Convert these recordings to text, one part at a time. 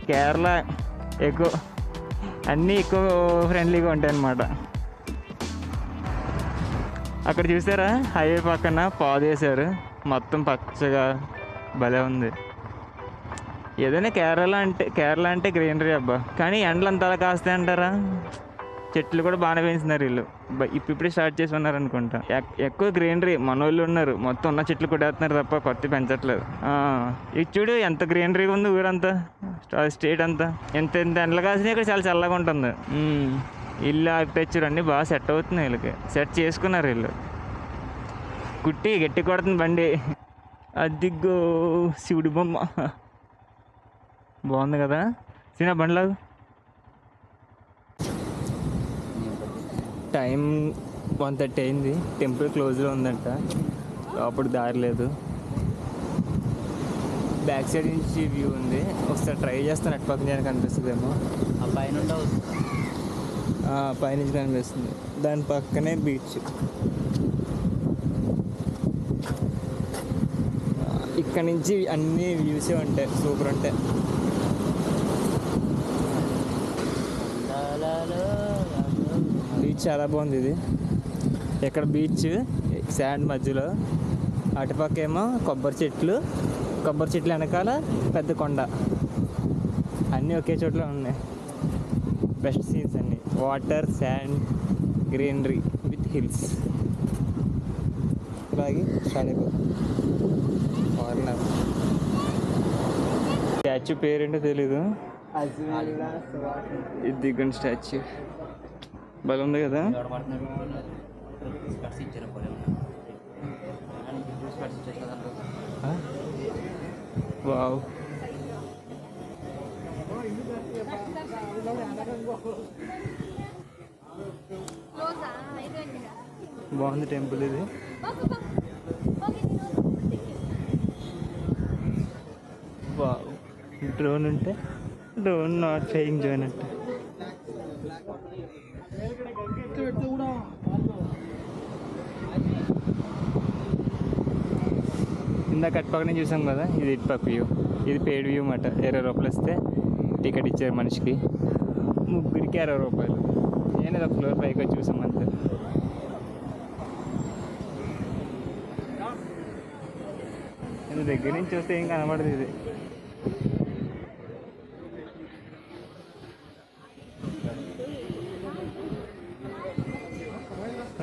కేరళ ఎక్కువ అన్నీ ఎక్కువ ఫ్రెండ్లీగా ఉంటాయి అన్నమాట. అక్కడ చూసారా హైవే పక్కన పాదేశారు, మొత్తం పచ్చగా భలే ఉంది. ఏదైనా కేరళ అంటే గ్రీనరీ అబ్బా. కానీ ఎండలు అంత అలా కాస్తాయి అంటారా? చెట్లు కూడా బాగానే పెంచుతున్నారు వీళ్ళు. ఇప్పుడే స్టార్ట్ చేసి ఉన్నారు అనుకుంటా. ఎక్కువ గ్రీనరీ మన వాళ్ళు ఉన్నారు, మొత్తం ఉన్న చెట్లు కొట్టేస్తున్నారు తప్ప కొత్త పెంచట్లేదు. ఇది చూడు ఎంత గ్రీనరీగా ఉంది ఊరంతా, స్టేట్ అంతా. ఎంత ఎండలు కాసినా ఇక్కడ చాలా చల్లగా ఉంటుంది. ఇల్లు ఆర్కిటెక్చర్ అన్నీ బాగా సెట్ అవుతున్నాయి వీళ్ళకి, సెట్ చేసుకున్నారు వీళ్ళు. కుట్టి గట్టి కొడుతుంది బండి. అదిగో శివుడి బొమ్మ బాగుంది కదా. సినిమా బండిలాగా. టైం 1:30 అయింది. టెంపుల్ క్లోజ్లో ఉందంట, లోపల దారి లేదు. బ్యాక్ సైడ్ నుంచి వ్యూ ఉంది. ఒకసారి ట్రై చేస్తాను, అటు పక్కన నేను కనిపిస్తుందేమో. ఆ పైన పైనుంచి కనిపిస్తుంది. దాని పక్కనే బీచ్. ఇక్కడ నుంచి అన్ని వ్యూసే ఉంటాయి, సూపర్ ఉంటాయి. బీచ్ చాలా బాగుంది. ఇది ఇక్కడ బీచ్ శాండ్ మధ్యలో, అటుపక్క ఏమో కొబ్బరి చెట్లు వెనకాల పెద్ద కొండ, అన్నీ ఒకే చోట్ల ఉన్నాయి. బెస్ట్ సీన్స్ అన్నీ, water, sand, greenery with hills. అలాగే స్టార్ట్ అయిపోతుంది. ఫారినర్ స్టాచ్యూ పేరేంటో తెలీదు. ఇది దిగ్గండి స్టాచ్యూ, భలే ఉంది కదా. వావ్, బాగుంది టెంపుల్ ఇది. వావ్, డ్రోన్ ఉంటే డ్రోన్ నాట్ ఫ్లయింగ్ జోన్ అంటే. ఇందాక అటు పక్కనే చూసాం కదా, ఇది ఇటు పక్క వ్యూ. ఇది పెయిడ్ వ్యూ అన్నమాట. 20 రూపాయలు ఇస్తే టికెట్ ఇచ్చారు మనిషికి, ముగ్గురికి 60 రూపాయలు. నేను ఒక ఫ్లోర్ పైకి వచ్చి చూసాం అంతే. ఇది దగ్గర నుంచి చూస్తే ఏం కనబడదు ఇది.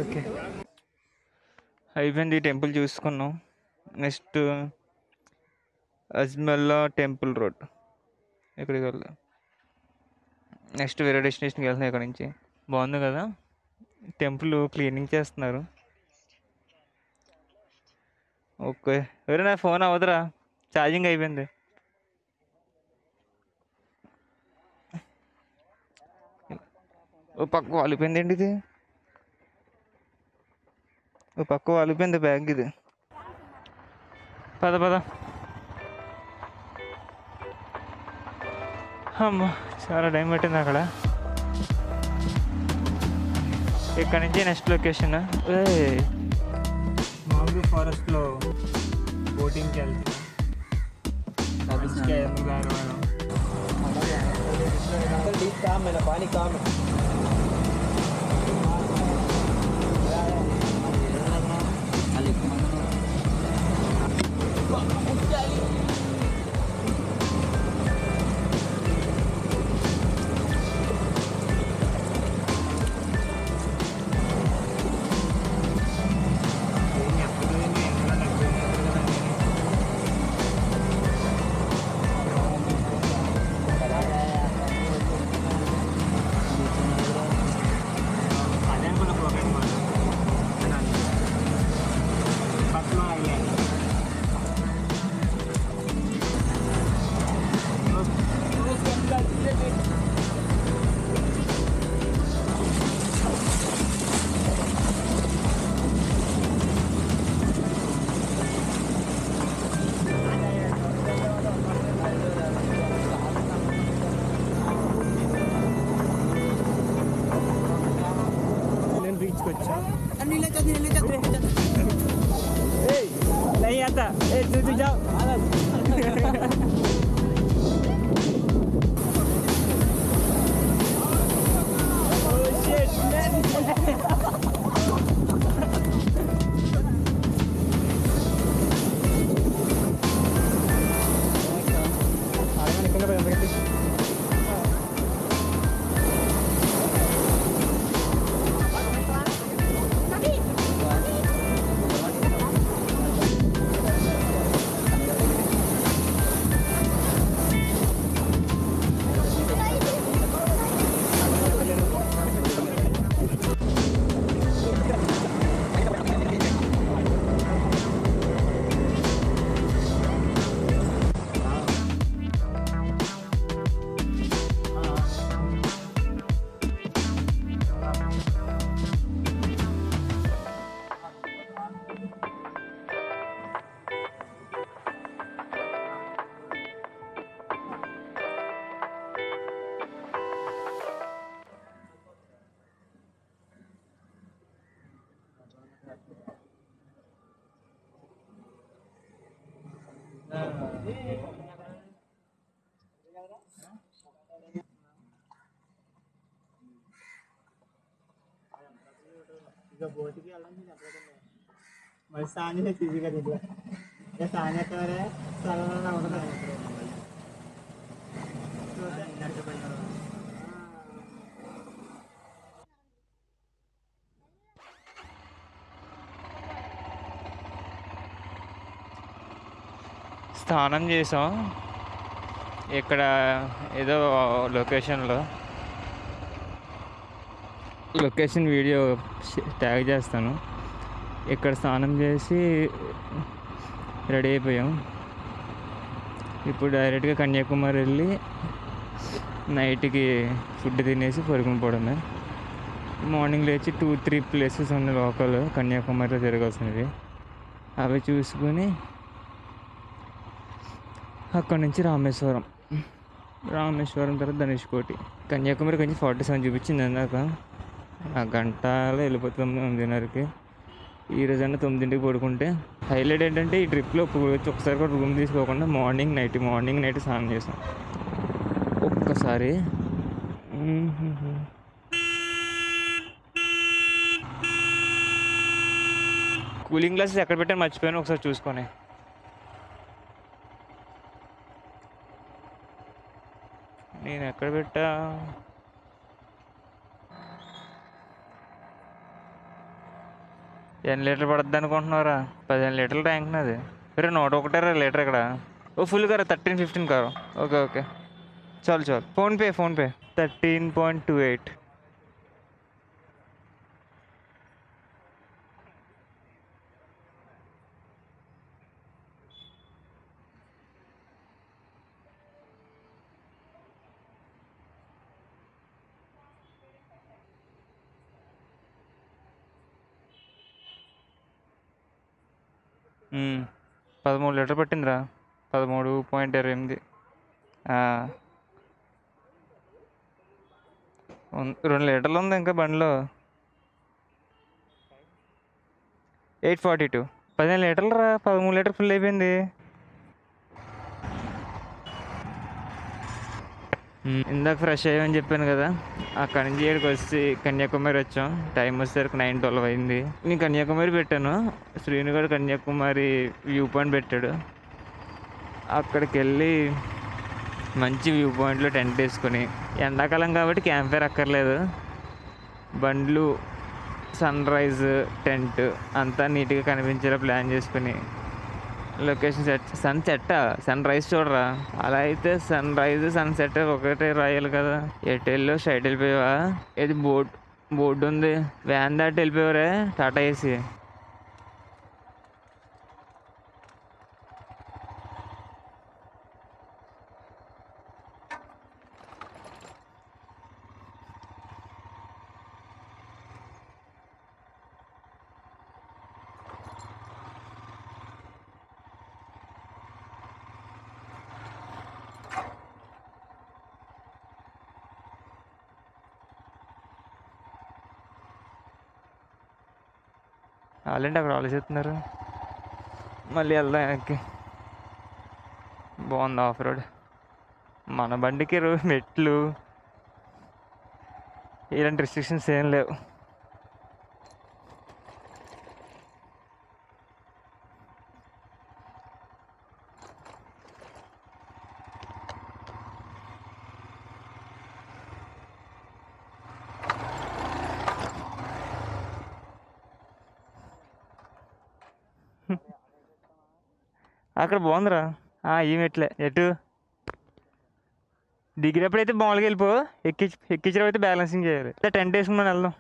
ఓకే, అయిపోయింది. ఈ టెంపుల్ చూసుకున్నాం. నెక్స్ట్ అజ్మల్లా టెంపుల్ రోడ్, ఇక్కడికి వెళ్దాం. నెక్స్ట్ వేరే డెస్టినేషన్కి వెళ్తున్నాం ఇక్కడ నుంచి. బాగుంది కదా టెంపుల్, క్లీనింగ్ చేస్తున్నారు. ఓకే, వేరే నా ఫోన్ అవదురా, ఛార్జింగ్ అయిపోయింది. ఓ పక్క వాలిపోయింది ఏంటి ఇది, ఓ పక్క వాలిపోయింది బ్యాగ్ ఇది. పద అమ్మ, చాలా టైం పట్టింది అక్కడ. ఇక్కడ నుంచి నెక్స్ట్ లొకేషన్ మామూలు ఫారెస్ట్లో బోటింగ్కి వెళ్తాం. చూపిస్తా. చూపించావు. ఇక బోటికి వెళ్ళడానికి చెప్పలేదు మరి సాని ఫిజిగా దిగువ సాని ఎక్కడే సరళంగా ఉంటుంది స్నానం చేసాం ఇక్కడ ఏదో లొకేషన్ వీడియో ట్యాగ్ చేస్తాను. ఇక్కడ స్నానం చేసి రెడీ అయిపోయాం. ఇప్పుడు డైరెక్ట్గా కన్యాకుమారి వెళ్ళి నైట్కి ఫుడ్ తినేసి పడుకుని పోవడమే. మార్నింగ్ లేచి 2-3 ప్లేసెస్ ఉన్నాయి లోకల్ కన్యాకుమారిలో తిరగాల్సినవి, అవి చూసుకుని అక్కడ నుంచి రామేశ్వరం తర్వాత ధనుష్కోటి. కన్యాకుమారి కొంచెం 47 చూపించింది అందాక. ఆ గంటలో వెళ్ళిపోతాం 9:30కి. ఈరోజైనా 9ంటికి పడుకుంటే. హైలైట్ ఏంటంటే ఈ ట్రిప్లో ఒకసారి కూడా రూమ్ తీసుకోకుండా మార్నింగ్ నైట్ స్నానం చేసాం ఒక్కసారి. కూలింగ్ గ్లాసెస్ ఎక్కడ పెట్టాను మర్చిపోయాను, ఒకసారి చూసుకొని. నేను ఎక్కడ పెట్టా? ఎన్ని లీటర్లు పడుద్ది అనుకుంటున్నారా? 15 లీటర్ల ట్యాంక్ నాది. फिर 101 लीटर ఇక్కడ. ఓ ఫుల్ కరా 13-15 కరో. ఓకే చాలు ఫోన్పే 13.28. మ్మ్. 13 లీటర్ పట్టిందిరా. 13.28. 2 లీటర్లు ఉంది ఇంకా బండిలో. 842. 15 లీటర్లు రా, 13 లీటర్ ఫుల్ అయిపోయింది. ఇందాక ఫ్రెష్ అయ్యామని చెప్పాను కదా, అక్కడి నుంచి ఇక్కడికి వచ్చి కన్యాకుమారి వచ్చాం. టైం వచ్చేసరికి 9:12 అయింది. నేను కన్యాకుమారి పెట్టాను, శ్రీనుగాడు కన్యాకుమారి వ్యూ పాయింట్ పెట్టాడు. అక్కడికి వెళ్ళి మంచి వ్యూ పాయింట్లో టెంట్ వేసుకొని, ఎండాకాలం కాబట్టి క్యాంప్ ఫైర్ అక్కర్లేదు, బండ్లు, సన్ రైజ్, టెంట్ అంతా నీట్గా కనిపించేలా ప్లాన్ చేసుకుని లొకేషన్ సన్ రైజ్ చూడరా. అలా అయితే సన్ రైజ్ సన్సెట్ ఒకటే రాయాలి కదా. ఎటు వెళ్ళో స్ట్రైట్ వెళ్ళిపోయావా? ఏది బోర్డు ఉంది, వ్యాన్ దాటి వెళ్ళిపోయావరే టాటా ఏసీ. వాళ్ళంటే అక్కడ ఆలోచిస్తున్నారు. మళ్ళీ వెళ్దాం వెనక్కి. బాగుంది ఆఫ్ రోడ్. మన బండికి మెట్లు ఇలాంటి రిస్ట్రిక్షన్స్ ఏం లేవు. అక్కడ బాగుందిరా. ఈ మెట్లే ఎటు దిగినప్పుడైతే మామూలుగా వెళ్ళిపో, ఎక్కించినప్పుడు అయితే బ్యాలెన్సింగ్ చేయాలి. టెంట్ వేసుకుని మనం వెళ్దాం.